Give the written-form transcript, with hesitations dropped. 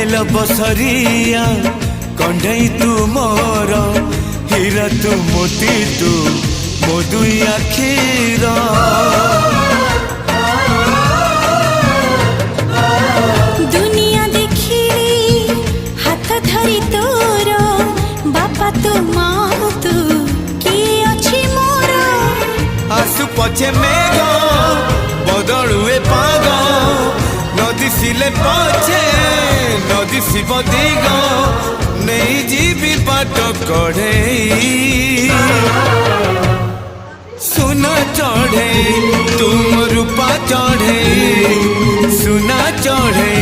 Hello Basaria कंढई तू मोर हीरा तू मोती तू मो दुई आखिर दुनिया देखिली हाथ धरी तोर बापा तू माँ तू किए अछि मोर आसु पछे मेघ बदलुए पाग नदी सिले पछे नदी शिव दिग नहीं जीवी बाट कढ़े सुना चढ़े तुम रूपा चढ़े सुना चढ़े।